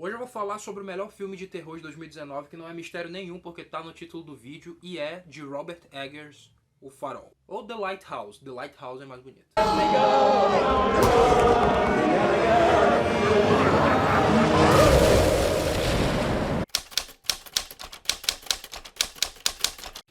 Hoje eu vou falar sobre o melhor filme de terror de 2019, que não é mistério nenhum porque tá no título do vídeo, e é de Robert Eggers, O Farol. Ou The Lighthouse. The Lighthouse é mais bonito.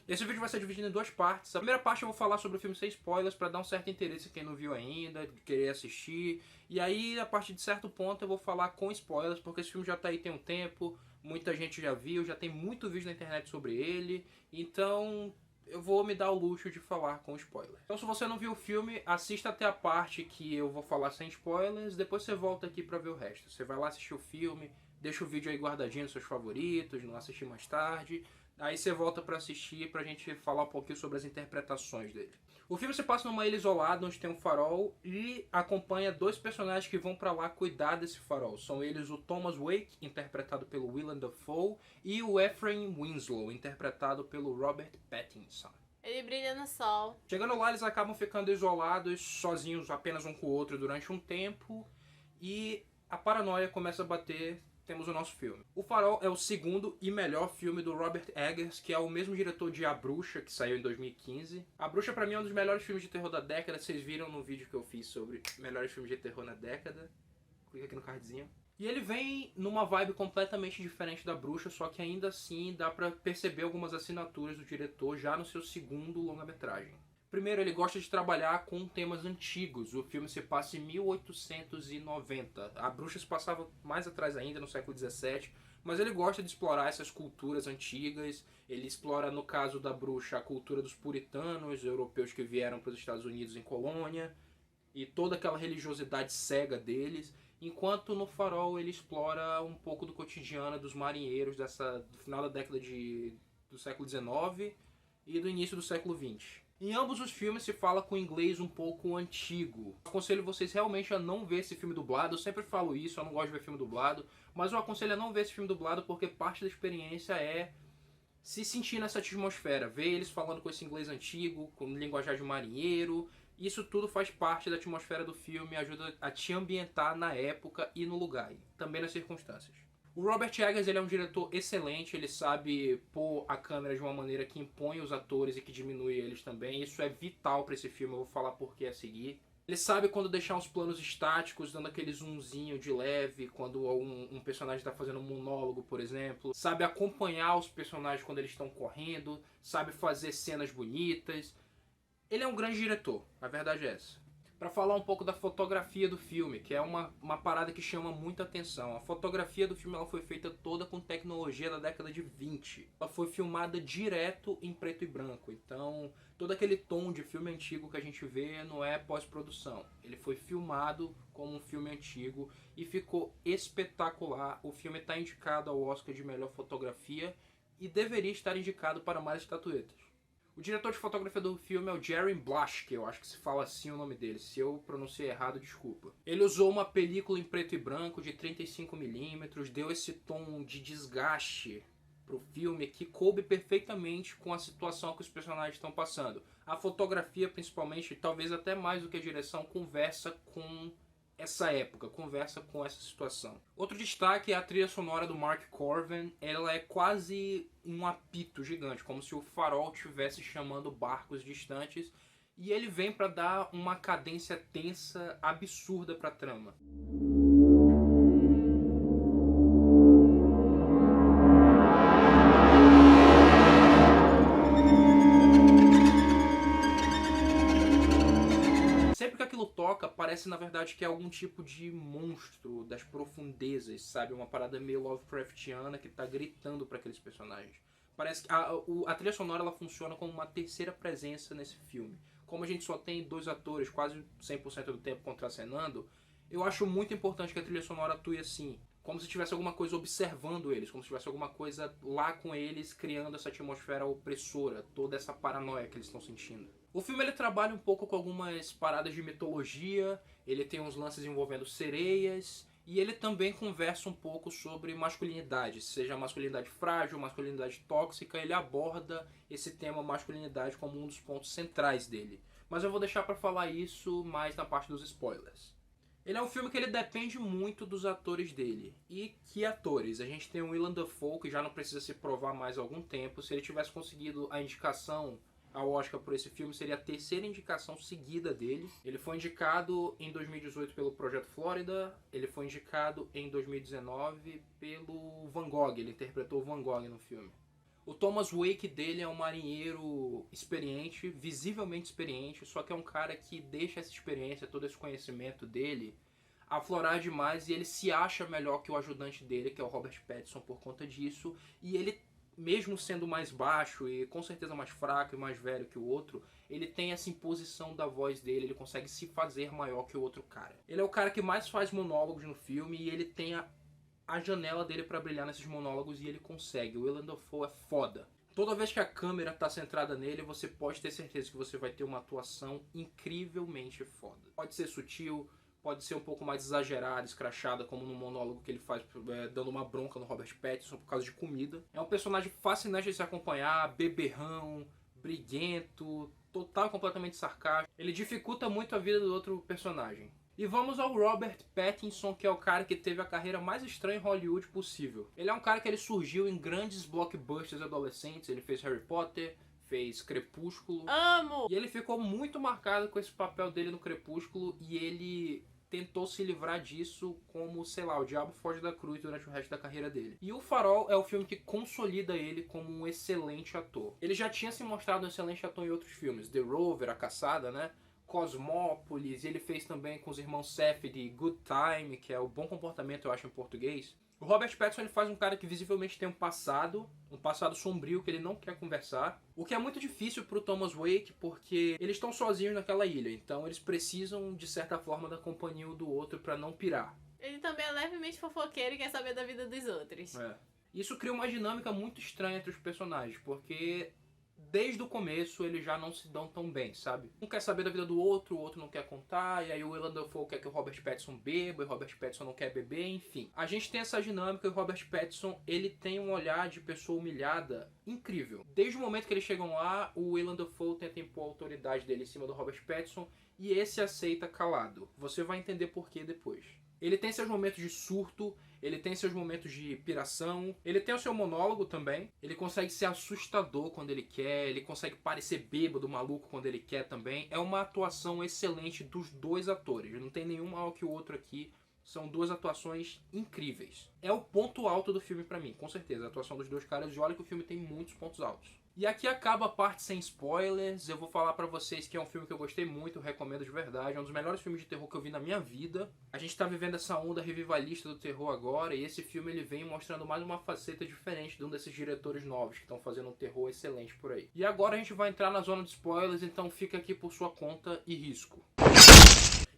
Esse vídeo vai ser dividido em duas partes. A primeira parte eu vou falar sobre o filme sem spoilers, pra dar um certo interesse em quem não viu ainda, de querer assistir. E aí, a partir de certo ponto, eu vou falar com spoilers, porque esse filme já tá aí tem um tempo, muita gente já viu, já tem muito vídeo na internet sobre ele. Então, eu vou me dar o luxo de falar com spoilers. Então, se você não viu o filme, assista até a parte que eu vou falar sem spoilers, depois você volta aqui pra ver o resto. Você vai lá assistir o filme, deixa o vídeo aí guardadinho nos seus favoritos, não assistir mais tarde. Aí você volta pra assistir pra gente falar um pouquinho sobre as interpretações dele. O filme se passa numa ilha isolada onde tem um farol e acompanha dois personagens que vão pra lá cuidar desse farol. São eles o Thomas Wake, interpretado pelo Willem Dafoe, e o Ephraim Winslow, interpretado pelo Robert Pattinson. Ele brilha no sol. Chegando lá, eles acabam ficando isolados, sozinhos apenas um com o outro durante um tempo, e a paranoia começa a bater. Temos o nosso filme. O Farol é o segundo e melhor filme do Robert Eggers, que é o mesmo diretor de A Bruxa, que saiu em 2015. A Bruxa, pra mim, é um dos melhores filmes de terror da década. Vocês viram no vídeo que eu fiz sobre melhores filmes de terror na década. Clica aqui no cardzinho. E ele vem numa vibe completamente diferente da Bruxa, só que ainda assim dá pra perceber algumas assinaturas do diretor já no seu segundo longa-metragem. Primeiro, ele gosta de trabalhar com temas antigos. O filme se passa em 1890. A Bruxa se passava mais atrás ainda, no século XVII. Mas ele gosta de explorar essas culturas antigas. Ele explora, no caso da Bruxa, a cultura dos puritanos, europeus que vieram para os Estados Unidos em colônia. E toda aquela religiosidade cega deles. Enquanto no Farol ele explora um pouco do cotidiano dos marinheiros do final da década do século XIX e do início do século XX. Em ambos os filmes se fala com inglês um pouco antigo. Eu aconselho vocês realmente a não ver esse filme dublado. Eu sempre falo isso, eu não gosto de ver filme dublado. Mas eu aconselho a não ver esse filme dublado porque parte da experiência é se sentir nessa atmosfera. Ver eles falando com esse inglês antigo, com linguajar de marinheiro. Isso tudo faz parte da atmosfera do filme e ajuda a te ambientar na época e no lugar. E também nas circunstâncias. O Robert Eggers ele é um diretor excelente, ele sabe pôr a câmera de uma maneira que impõe os atores e que diminui eles também. Isso é vital para esse filme, eu vou falar por que a seguir. Ele sabe quando deixar uns planos estáticos, dando aquele zoomzinho de leve, quando um personagem está fazendo um monólogo, por exemplo. Sabe acompanhar os personagens quando eles estão correndo, sabe fazer cenas bonitas. Ele é um grande diretor, a verdade é essa. Para falar um pouco da fotografia do filme, que é uma parada que chama muita atenção. A fotografia do filme ela foi feita toda com tecnologia da década de 20. Ela foi filmada direto em preto e branco. Então, todo aquele tom de filme antigo que a gente vê não é pós-produção. Ele foi filmado como um filme antigo e ficou espetacular. O filme está indicado ao Oscar de melhor fotografia e deveria estar indicado para mais estatuetas. O diretor de fotografia do filme é o Jerry Blaschke, eu acho que se fala assim o nome dele. Se eu pronunciei errado, desculpa. Ele usou uma película em preto e branco de 35mm, deu esse tom de desgaste pro filme que coube perfeitamente com a situação que os personagens estão passando. A fotografia, principalmente, talvez até mais do que a direção, conversa com essa época, conversa com essa situação. Outro destaque é a trilha sonora do Mark Corven. Ela é quase um apito gigante, como se o farol estivesse chamando barcos distantes, e ele vem para dar uma cadência tensa absurda para a trama. Toca, parece na verdade que é algum tipo de monstro das profundezas, sabe? Uma parada meio Lovecraftiana que tá gritando para aqueles personagens. Parece que a trilha sonora ela funciona como uma terceira presença nesse filme. Como a gente só tem dois atores quase 100% do tempo contracenando, eu acho muito importante que a trilha sonora atue assim. Como se tivesse alguma coisa observando eles, como se tivesse alguma coisa lá com eles, criando essa atmosfera opressora, toda essa paranoia que eles estão sentindo. O filme ele trabalha um pouco com algumas paradas de mitologia, ele tem uns lances envolvendo sereias, e ele também conversa um pouco sobre masculinidade, seja masculinidade frágil, masculinidade tóxica, ele aborda esse tema masculinidade como um dos pontos centrais dele. Mas eu vou deixar para falar isso mais na parte dos spoilers. Ele é um filme que ele depende muito dos atores dele. E que atores? A gente tem o Willem Dafoe, que já não precisa se provar mais há algum tempo. Se ele tivesse conseguido a indicação ao Oscar por esse filme, seria a terceira indicação seguida dele. Ele foi indicado em 2018 pelo Projeto Flórida. Ele foi indicado em 2019 pelo Van Gogh. Ele interpretou o Van Gogh no filme. O Thomas Wake dele é um marinheiro experiente, visivelmente experiente, só que é um cara que deixa essa experiência, todo esse conhecimento dele aflorar demais e ele se acha melhor que o ajudante dele, que é o Robert Pattinson, por conta disso. E ele, mesmo sendo mais baixo e com certeza mais fraco e mais velho que o outro, ele tem essa imposição da voz dele, ele consegue se fazer maior que o outro cara. Ele é o cara que mais faz monólogos no filme e ele tem a janela dele pra brilhar nesses monólogos e ele consegue. O Willem Dafoe é foda. Toda vez que a câmera tá centrada nele, você pode ter certeza que você vai ter uma atuação incrivelmente foda. Pode ser sutil, pode ser um pouco mais exagerada, escrachada, como no monólogo que ele faz dando uma bronca no Robert Pattinson por causa de comida. É um personagem fascinante de se acompanhar, beberrão, briguento, total e completamente sarcástico. Ele dificulta muito a vida do outro personagem. E vamos ao Robert Pattinson, que é o cara que teve a carreira mais estranha em Hollywood possível. Ele é um cara que ele surgiu em grandes blockbusters adolescentes, ele fez Harry Potter, fez Crepúsculo. Amo! E ele ficou muito marcado com esse papel dele no Crepúsculo e ele tentou se livrar disso como, sei lá, o diabo foge da cruz durante o resto da carreira dele. E O Farol é o filme que consolida ele como um excelente ator. Ele já tinha se mostrado um excelente ator em outros filmes, The Rover, A Caçada, né? Cosmópolis, e ele fez também com os irmãos Safdie Good Time, que é o Bom Comportamento, eu acho, em português. O Robert Pattinson ele faz um cara que visivelmente tem um passado sombrio que ele não quer conversar, o que é muito difícil pro Thomas Wake, porque eles estão sozinhos naquela ilha, então eles precisam, de certa forma, da companhia um do outro pra não pirar. Ele também é levemente fofoqueiro e quer saber da vida dos outros. Isso cria uma dinâmica muito estranha entre os personagens, porque desde o começo eles já não se dão tão bem, sabe? Um quer saber da vida do outro, o outro não quer contar, e aí o Willem Dafoe quer que o Robert Pattinson beba, e o Robert Pattinson não quer beber, enfim. A gente tem essa dinâmica e o Robert Pattinson, ele tem um olhar de pessoa humilhada incrível. Desde o momento que eles chegam lá, o Willem Dafoe tenta impor a autoridade dele em cima do Robert Pattinson, e esse aceita calado. Você vai entender por que depois. Ele tem seus momentos de surto, ele tem seus momentos de piração, ele tem o seu monólogo também, ele consegue ser assustador quando ele quer, ele consegue parecer bêbado, maluco quando ele quer também. É uma atuação excelente dos dois atores, não tem nenhum maior que o outro aqui, são duas atuações incríveis. É o ponto alto do filme pra mim, com certeza, a atuação dos dois caras, e olha que o filme tem muitos pontos altos. E aqui acaba a parte sem spoilers. Eu vou falar pra vocês que é um filme que eu gostei muito, eu recomendo de verdade. É um dos melhores filmes de terror que eu vi na minha vida. A gente tá vivendo essa onda revivalista do terror agora, e esse filme ele vem mostrando mais uma faceta diferente de um desses diretores novos que estão fazendo um terror excelente por aí. E agora a gente vai entrar na zona de spoilers, então fica aqui por sua conta e risco.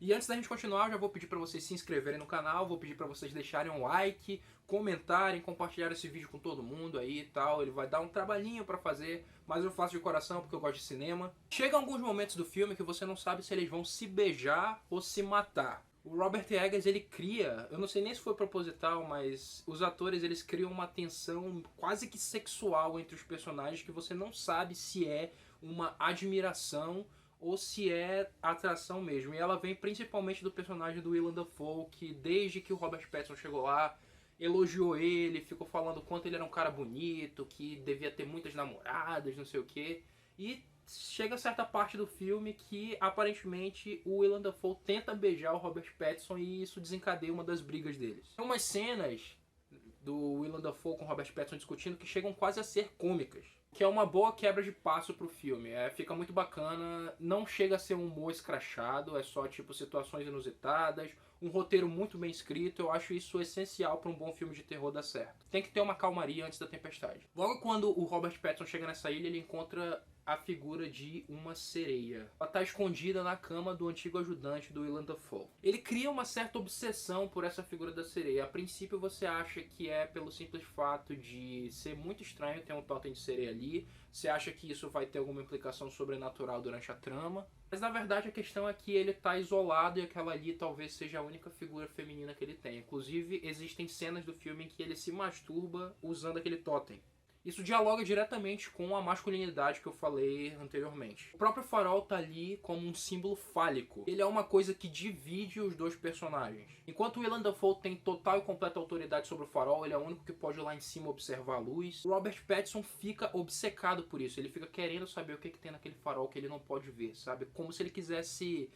E antes da gente continuar, eu já vou pedir para vocês se inscreverem no canal, vou pedir para vocês deixarem um like, comentarem, compartilhar esse vídeo com todo mundo aí e tal. Ele vai dar um trabalhinho para fazer, mas eu faço de coração porque eu gosto de cinema. Chegam alguns momentos do filme que você não sabe se eles vão se beijar ou se matar. O Robert Eggers, ele cria, eu não sei nem se foi proposital, mas os atores eles criam uma tensão quase que sexual entre os personagens que você não sabe se é uma admiração ou se é atração mesmo. E ela vem principalmente do personagem do Willem Dafoe, que desde que o Robert Pattinson chegou lá, elogiou ele, ficou falando o quanto ele era um cara bonito, que devia ter muitas namoradas, não sei o quê. E chega a certa parte do filme que, aparentemente, o Willem Dafoe tenta beijar o Robert Pattinson e isso desencadeia uma das brigas deles. Tem umas cenas do Willem Dafoe com o Robert Pattinson discutindo que chegam quase a ser cômicas, que é uma boa quebra de passo pro filme. Fica muito bacana, não chega a ser um humor escrachado, é só tipo situações inusitadas, um roteiro muito bem escrito. Eu acho isso essencial para um bom filme de terror dar certo. Tem que ter uma calmaria antes da tempestade. Logo quando o Robert Pattinson chega nessa ilha, ele encontra a figura de uma sereia. Ela está escondida na cama do antigo ajudante do Willem Dafoe. Ele cria uma certa obsessão por essa figura da sereia. A princípio você acha que é pelo simples fato de ser muito estranho ter um totem de sereia ali. Você acha que isso vai ter alguma implicação sobrenatural durante a trama. Mas na verdade a questão é que ele está isolado e aquela ali talvez seja a única figura feminina que ele tem. Inclusive existem cenas do filme em que ele se masturba usando aquele totem. Isso dialoga diretamente com a masculinidade que eu falei anteriormente. O próprio farol tá ali como um símbolo fálico. Ele é uma coisa que divide os dois personagens. Enquanto o Willem Dafoe tem total e completa autoridade sobre o farol, ele é o único que pode ir lá em cima observar a luz. O Robert Pattinson fica obcecado por isso. Ele fica querendo saber o que tem naquele farol que ele não pode ver, sabe? Como se ele quisesse...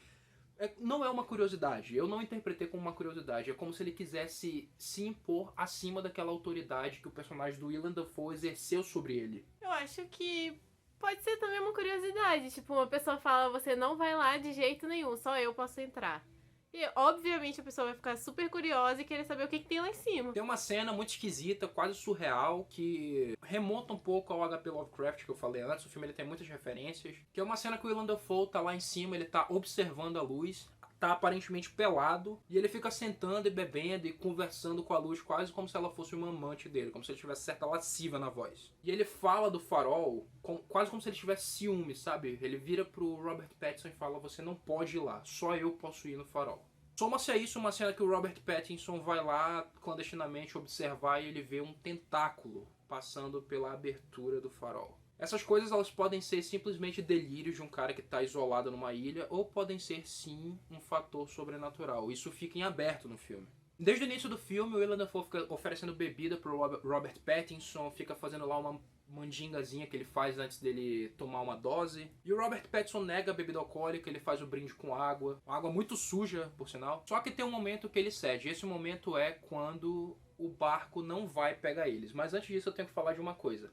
Não é uma curiosidade, eu não interpretei como uma curiosidade, é como se ele quisesse se impor acima daquela autoridade que o personagem do Willem Dafoe exerceu sobre ele. Eu acho que pode ser também uma curiosidade, tipo, uma pessoa fala, você não vai lá de jeito nenhum, só eu posso entrar. E, obviamente, a pessoa vai ficar super curiosa e querer saber o que tem lá em cima. Tem uma cena muito esquisita, quase surreal, que remonta um pouco ao HP Lovecraft que eu falei antes. O filme ele tem muitas referências. Que é uma cena que o Willem Dafoe tá lá em cima, ele tá observando a luz, tá aparentemente pelado, e ele fica sentando e bebendo e conversando com a luz quase como se ela fosse uma amante dele, como se ele tivesse certa lasciva na voz. E ele fala do farol quase como se ele tivesse ciúme, sabe? Ele vira pro Robert Pattinson e fala, você não pode ir lá, só eu posso ir no farol. Soma-se a isso uma cena que o Robert Pattinson vai lá clandestinamente observar e ele vê um tentáculo passando pela abertura do farol. Essas coisas elas podem ser simplesmente delírios de um cara que está isolado numa ilha ou podem ser sim um fator sobrenatural. Isso fica em aberto no filme. Desde o início do filme, o Willem Dafoe fica oferecendo bebida pro Robert Pattinson, fica fazendo lá uma mandingazinha que ele faz antes dele tomar uma dose. E o Robert Pattinson nega a bebida alcoólica, ele faz o brinde com água. Água muito suja, por sinal. Só que tem um momento que ele cede. Esse momento é quando o barco não vai pegar eles. Mas antes disso eu tenho que falar de uma coisa.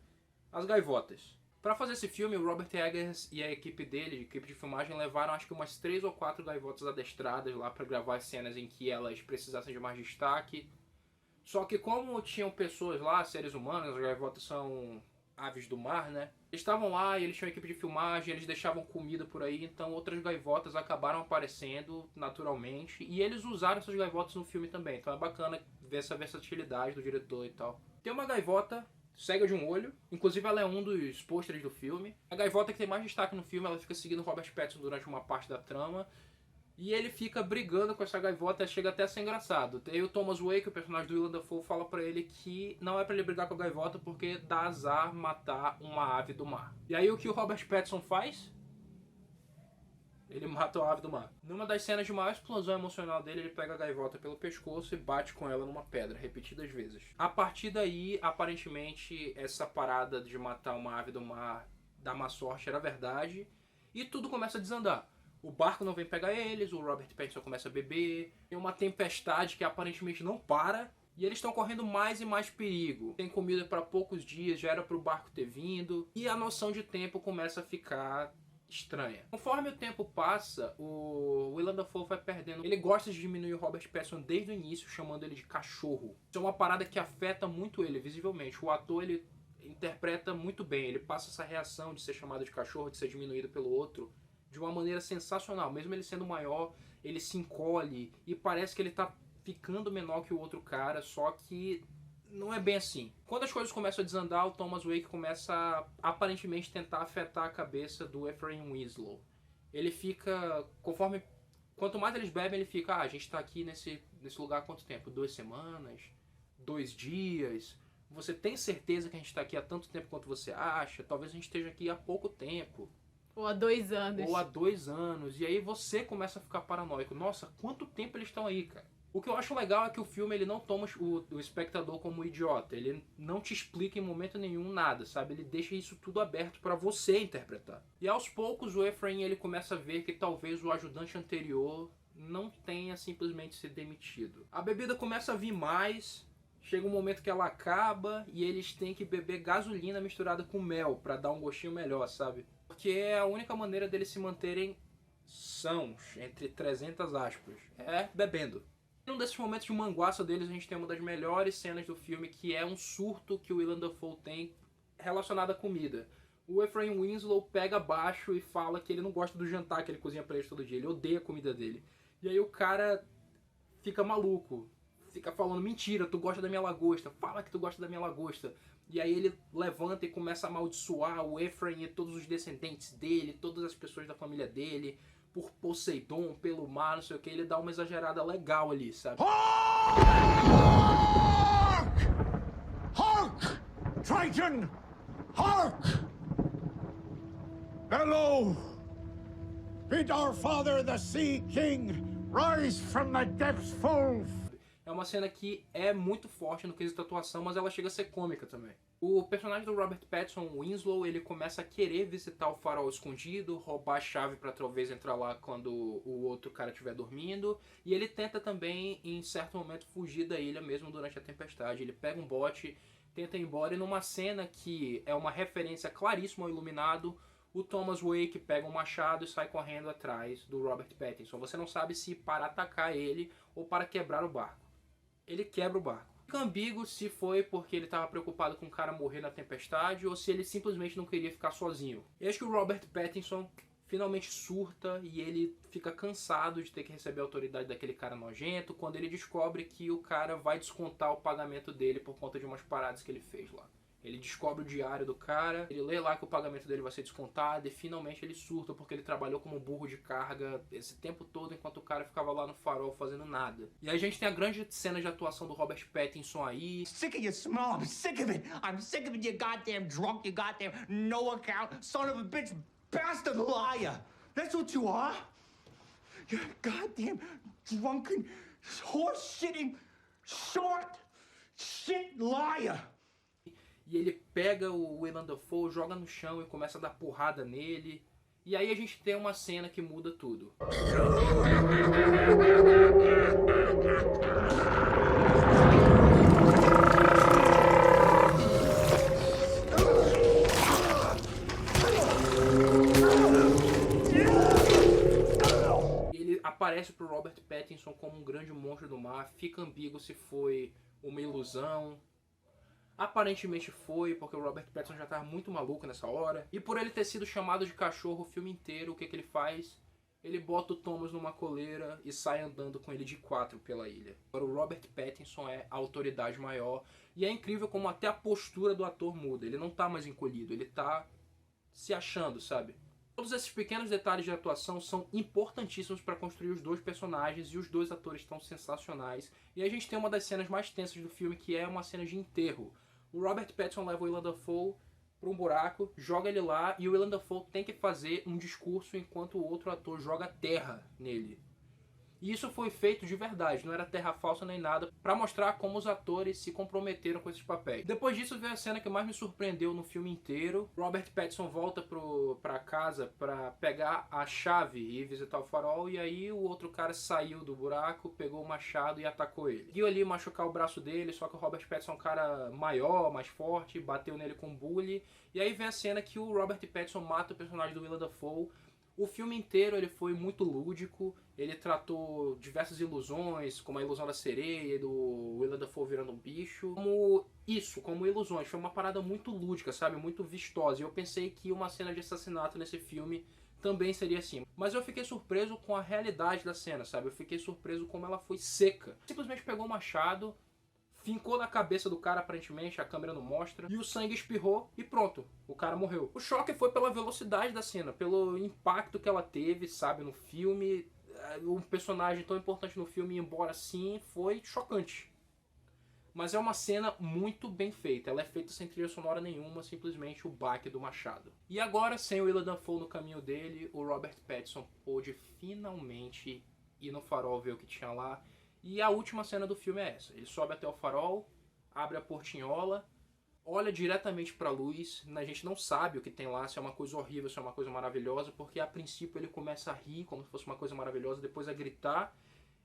As gaivotas. Para fazer esse filme, o Robert Eggers e a equipe dele, a equipe de filmagem, levaram acho que umas 3 ou 4 gaivotas adestradas lá para gravar as cenas em que elas precisassem de mais destaque. Só que como tinham pessoas lá, seres humanos, as gaivotas são aves do mar, né? Eles estavam lá e eles tinham equipe de filmagem, eles deixavam comida por aí, então outras gaivotas acabaram aparecendo naturalmente. E eles usaram essas gaivotas no filme também, então é bacana ver essa versatilidade do diretor e tal. Tem uma gaivota cega de um olho, inclusive ela é um dos pôsteres do filme. A gaivota que tem mais destaque no filme, ela fica seguindo o Robert Pattinson durante uma parte da trama. E ele fica brigando com essa gaivota, chega até a ser engraçado. Tem o Thomas Wake, o personagem do Willem Dafoe, fala pra ele que não é pra ele brigar com a gaivota porque dá azar matar uma ave do mar. E aí o que o Robert Pattinson faz? Ele mata a ave do mar. Numa das cenas de maior explosão emocional dele, ele pega a gaivota pelo pescoço e bate com ela numa pedra, repetidas vezes. A partir daí, aparentemente, essa parada de matar uma ave do mar da má sorte era verdade. E tudo começa a desandar. O barco não vem pegar eles, o Robert Pattinson começa a beber. Tem uma tempestade que aparentemente não para. E eles estão correndo mais e mais perigo. Tem comida para poucos dias, já era para o barco ter vindo. E a noção de tempo começa a ficar estranha. Conforme o tempo passa, o Willem Dafoe vai perdendo. Ele gosta de diminuir o Robert Pattinson desde o início, chamando ele de cachorro. Isso é uma parada que afeta muito ele, visivelmente. O ator, ele interpreta muito bem. Ele passa essa reação de ser chamado de cachorro, de ser diminuído pelo outro, de uma maneira sensacional. Mesmo ele sendo maior, ele se encolhe e parece que ele tá ficando menor que o outro cara, só que não é bem assim. Quando as coisas começam a desandar, o Thomas Wake começa a aparentemente tentar afetar a cabeça do Ephraim Winslow. Ele fica, quanto mais eles bebem, ele fica, a gente tá aqui nesse lugar há quanto tempo? 2 semanas? 2 dias? Você tem certeza que a gente tá aqui há tanto tempo quanto você acha? Talvez a gente esteja aqui há pouco tempo. Ou há 2 anos. Ou há 2 anos. E aí você começa a ficar paranoico. Nossa, quanto tempo eles estão aí, cara? O que eu acho legal é que o filme ele não toma o espectador como idiota. Ele não te explica em momento nenhum nada, sabe? Ele deixa isso tudo aberto para você interpretar. E aos poucos o Ephraim ele começa a ver que talvez o ajudante anterior não tenha simplesmente se demitido. A bebida começa a vir mais, chega um momento que ela acaba e eles têm que beber gasolina misturada com mel para dar um gostinho melhor, sabe? Porque é a única maneira deles se manterem sãos, entre 300 aspas, é bebendo. Num desses momentos de manguaça deles, a gente tem uma das melhores cenas do filme, que é um surto que o Willem Dafoe tem relacionado à comida. O Ephraim Winslow pega baixo e fala que ele não gosta do jantar que ele cozinha pra eles todo dia, ele odeia a comida dele. E aí o cara fica maluco, fica falando, mentira, tu gosta da minha lagosta, fala que tu gosta da minha lagosta. E aí ele levanta e começa a amaldiçoar o Ephraim e todos os descendentes dele, todas as pessoas da família dele, por Poseidon, pelo mar, não sei o que, ele dá uma exagerada legal ali, sabe? Hark! Hark! Triton! Hark! Hello! Bid our father, the Sea King, rise from the depths full. É uma cena que é muito forte no quesito atuação, mas ela chega a ser cômica também. O personagem do Robert Pattinson, Winslow, ele começa a querer visitar o farol escondido, roubar a chave pra talvez entrar lá quando o outro cara estiver dormindo. E ele tenta também, em certo momento, fugir da ilha mesmo durante a tempestade. Ele pega um bote, tenta ir embora, e numa cena que é uma referência claríssima ao Iluminado, o Thomas Wake pega um machado e sai correndo atrás do Robert Pattinson. Você não sabe se para atacar ele ou para quebrar o barco. Ele quebra o barco. Fica ambíguo se foi porque ele estava preocupado com o cara morrer na tempestade ou se ele simplesmente não queria ficar sozinho. E acho que o Robert Pattinson finalmente surta e ele fica cansado de ter que receber a autoridade daquele cara nojento quando ele descobre que o cara vai descontar o pagamento dele por conta de umas paradas que ele fez lá. Ele descobre o diário do cara, ele lê lá que o pagamento dele vai ser descontado e finalmente ele surta porque ele trabalhou como burro de carga esse tempo todo enquanto o cara ficava lá no farol fazendo nada. E aí a gente tem a grande cena de atuação do Robert Pattinson aí. Sick of your smell, I'm sick of it. I'm sick of it, you goddamn drunk, you goddamn no account, son of a bitch, bastard liar. That's what you are. You're a goddamn drunken, horse-shitting, short shit liar. E ele pega o Willem Dafoe, joga no chão e começa a dar porrada nele. E aí a gente tem uma cena que muda tudo. Ele aparece pro Robert Pattinson como um grande monstro do mar, fica ambíguo se foi uma ilusão. Aparentemente foi, porque o Robert Pattinson já estava muito maluco nessa hora. E por ele ter sido chamado de cachorro o filme inteiro, o que ele faz? Ele bota o Thomas numa coleira e sai andando com ele de 4 pela ilha. Agora o Robert Pattinson é a autoridade maior. E é incrível como até a postura do ator muda. Ele não tá mais encolhido, ele tá se achando, sabe? Todos esses pequenos detalhes de atuação são importantíssimos para construir os dois personagens e os dois atores estão sensacionais. E a gente tem uma das cenas mais tensas do filme, que é uma cena de enterro. O Robert Pattinson leva o Willem Dafoe para um buraco, joga ele lá e o Willem Dafoe tem que fazer um discurso enquanto o outro ator joga terra nele. E isso foi feito de verdade, não era terra falsa nem nada, pra mostrar como os atores se comprometeram com esses papéis. Depois disso veio a cena que mais me surpreendeu no filme inteiro. Robert Pattinson volta pra casa pra pegar a chave e visitar o farol, e aí o outro cara saiu do buraco, pegou o machado e atacou ele. E ali machucar o braço dele, só que o Robert Pattinson é um cara maior, mais forte, bateu nele com um bully. E aí vem a cena que o Robert Pattinson mata o personagem do Willem Dafoe. O filme inteiro ele foi muito lúdico, ele tratou diversas ilusões, como a ilusão da sereia, do Willem Dafoe virando um bicho, como ilusões. Foi uma parada muito lúdica, sabe? Muito vistosa. E eu pensei que uma cena de assassinato nesse filme também seria assim. Mas eu fiquei surpreso com a realidade da cena, sabe? Eu fiquei surpreso como ela foi seca. Simplesmente pegou o machado, fincou na cabeça do cara, aparentemente, a câmera não mostra, e o sangue espirrou e pronto, o cara morreu. O choque foi pela velocidade da cena, pelo impacto que ela teve, sabe, no filme. Um personagem tão importante no filme, embora assim, foi chocante. Mas é uma cena muito bem feita, ela é feita sem trilha sonora nenhuma, simplesmente o baque do machado. E agora, sem o Willem Dafoe no caminho dele, o Robert Pattinson pôde finalmente ir no farol ver o que tinha lá. E a última cena do filme é essa. Ele sobe até o farol, abre a portinhola, olha diretamente para a luz. A gente não sabe o que tem lá, se é uma coisa horrível, se é uma coisa maravilhosa, porque a princípio ele começa a rir como se fosse uma coisa maravilhosa, depois a gritar,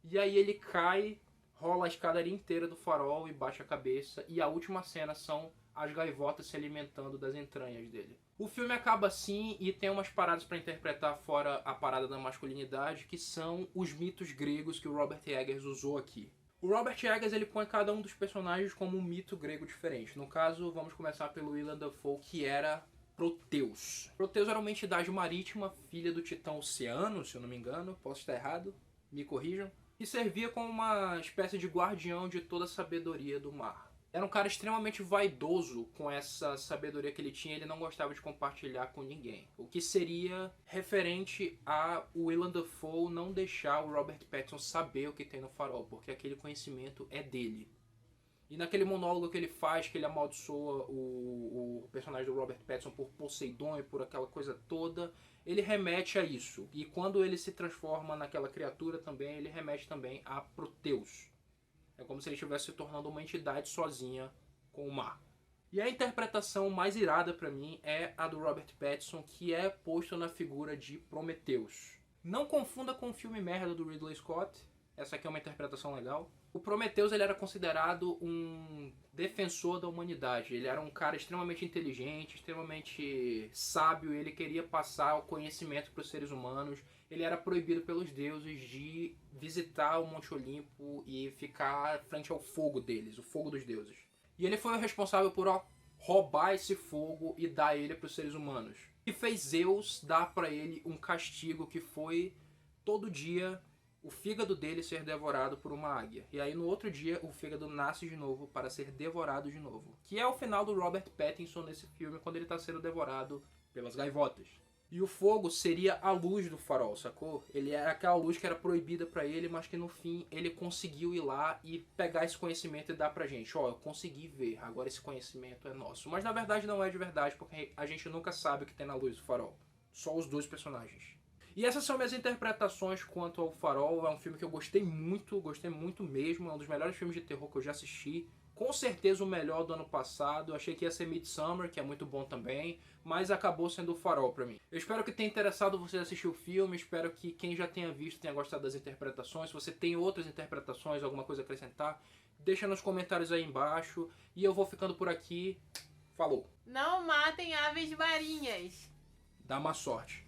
e aí ele cai, rola a escadaria inteira do farol e baixa a cabeça. E a última cena são as gaivotas se alimentando das entranhas dele. O filme acaba assim e tem umas paradas para interpretar fora a parada da masculinidade, que são os mitos gregos que o Robert Eggers usou aqui. O Robert Eggers ele põe cada um dos personagens como um mito grego diferente. No caso, vamos começar pelo Willem Dafoe, que era Proteus. Proteus era uma entidade marítima, filha do titã Oceano, se eu não me engano, posso estar errado, me corrijam, e servia como uma espécie de guardião de toda a sabedoria do mar. Era um cara extremamente vaidoso com essa sabedoria que ele tinha, ele não gostava de compartilhar com ninguém. O que seria referente a Willem Dafoe não deixar o Robert Pattinson saber o que tem no farol, porque aquele conhecimento é dele. E naquele monólogo que ele faz, que ele amaldiçoa o personagem do Robert Pattinson por Poseidon e por aquela coisa toda, ele remete a isso. E quando ele se transforma naquela criatura também, ele remete também a Proteus. É como se ele estivesse se tornando uma entidade sozinha com o mar. E a interpretação mais irada pra mim é a do Robert Pattinson, que é posto na figura de Prometheus. Não confunda com o filme merda do Ridley Scott. Essa aqui é uma interpretação legal. O Prometheus ele era considerado um defensor da humanidade. Ele era um cara extremamente inteligente, extremamente sábio. Ele queria passar o conhecimento para os seres humanos. Ele era proibido pelos deuses de visitar o Monte Olimpo e ficar frente ao fogo deles, o fogo dos deuses. E ele foi o responsável por roubar esse fogo e dar ele para os seres humanos. E fez Zeus dar para ele um castigo que foi todo dia o fígado dele ser devorado por uma águia. E aí no outro dia o fígado nasce de novo para ser devorado de novo. Que é o final do Robert Pattinson nesse filme, quando ele está sendo devorado pelas gaivotas. E o fogo seria a luz do farol, sacou? Ele era aquela luz que era proibida para ele, mas que no fim ele conseguiu ir lá e pegar esse conhecimento e dar pra gente. Ó, eu consegui ver, agora esse conhecimento é nosso. Mas na verdade não é de verdade, porque a gente nunca sabe o que tem na luz do farol. Só os dois personagens. E essas são minhas interpretações quanto ao Farol. É um filme que eu gostei muito mesmo. É um dos melhores filmes de terror que eu já assisti. Com certeza o melhor do ano passado. Eu achei que ia ser Midsommar, que é muito bom também, mas acabou sendo o Farol pra mim. Eu espero que tenha interessado você assistir o filme, espero que quem já tenha visto tenha gostado das interpretações. Se você tem outras interpretações, alguma coisa a acrescentar, deixa nos comentários aí embaixo. E eu vou ficando por aqui. Falou! Não matem aves marinhas. Dá má sorte.